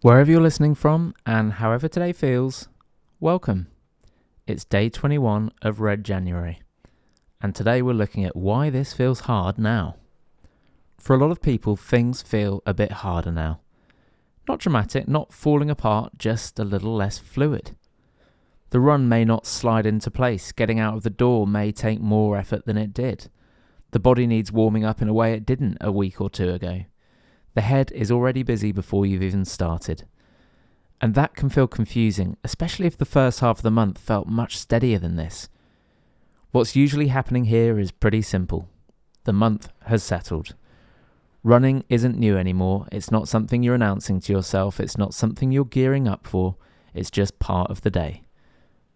Wherever you're listening from and however today feels, welcome. It's day 21 of Red January, and today we're looking at why this feels hard now. For a lot of people, things feel a bit harder now. Not dramatic, not falling apart, just a little less fluid. The run may not slide into place, getting out of the door may take more effort than it did. The body needs warming up in a way it didn't a week or two ago. The head is already busy before you've even started. And that can feel confusing, especially if the first half of the month felt much steadier than this. What's usually happening here is pretty simple. The month has settled. Running isn't new anymore. It's not something you're announcing to yourself. It's not something you're gearing up for. It's just part of the day.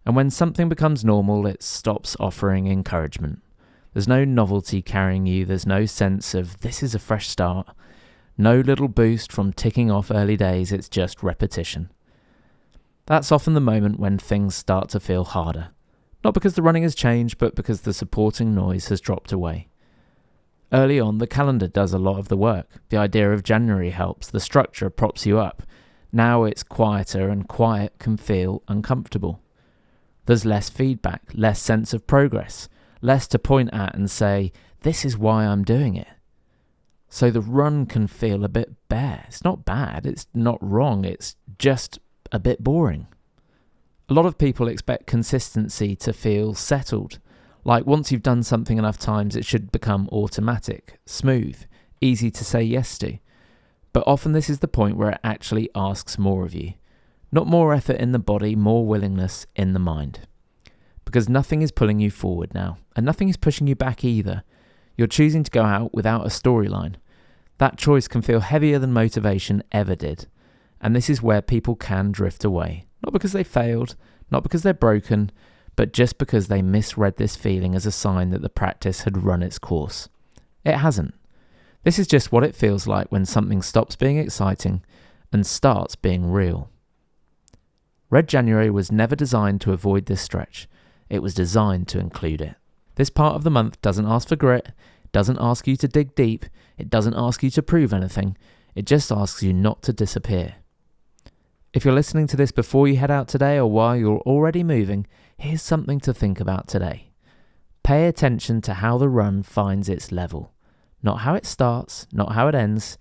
And when something becomes normal, it stops offering encouragement. There's no novelty carrying you. There's no sense of this is a fresh start. No little boost from ticking off early days, it's just repetition. That's often the moment when things start to feel harder. Not because the running has changed, but because the supporting noise has dropped away. Early on, the calendar does a lot of the work. The idea of January helps, the structure props you up. Now it's quieter, and quiet can feel uncomfortable. There's less feedback, less sense of progress, less to point at and say, this is why I'm doing it. So the run can feel a bit bare. It's not bad, it's not wrong, it's just a bit boring. A lot of people expect consistency to feel settled. Like once you've done something enough times, it should become automatic, smooth, easy to say yes to. But often this is the point where it actually asks more of you. Not more effort in the body, more willingness in the mind. Because nothing is pulling you forward now, and nothing is pushing you back either. You're choosing to go out without a storyline. That choice can feel heavier than motivation ever did. And this is where people can drift away. Not because they failed, not because they're broken, but just because they misread this feeling as a sign that the practice had run its course. It hasn't. This is just what it feels like when something stops being exciting and starts being real. Red January was never designed to avoid this stretch. It was designed to include it. This part of the month doesn't ask for grit, doesn't ask you to dig deep, it doesn't ask you to prove anything, it just asks you not to disappear. If you're listening to this before you head out today or while you're already moving, here's something to think about today. Pay attention to how the run finds its level. Not how it starts, not how it ends,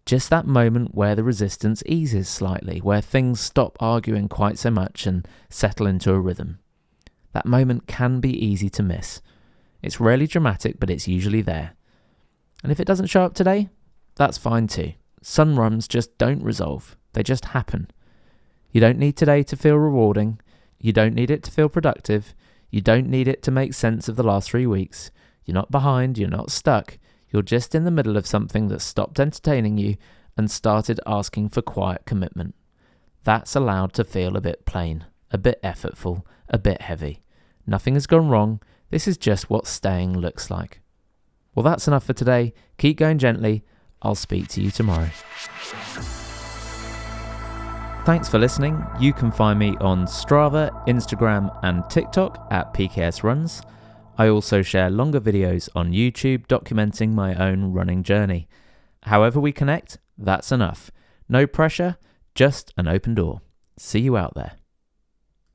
just that moment where the resistance eases slightly, where things stop arguing quite so much and settle into a rhythm. That moment can be easy to miss. It's rarely dramatic, but it's usually there. And if it doesn't show up today, that's fine too. Some runs just don't resolve. They just happen. You don't need today to feel rewarding. You don't need it to feel productive. You don't need it to make sense of the last 3 weeks. You're not behind. You're not stuck. You're just in the middle of something that stopped entertaining you and started asking for quiet commitment. That's allowed to feel a bit plain, a bit effortful, a bit heavy. Nothing has gone wrong. This is just what staying looks like. Well, that's enough for today. Keep going gently. I'll speak to you tomorrow. Thanks for listening. You can find me on Strava, Instagram, and TikTok at PKSRUNS. I also share longer videos on YouTube documenting my own running journey. However we connect, that's enough. No pressure, just an open door. See you out there.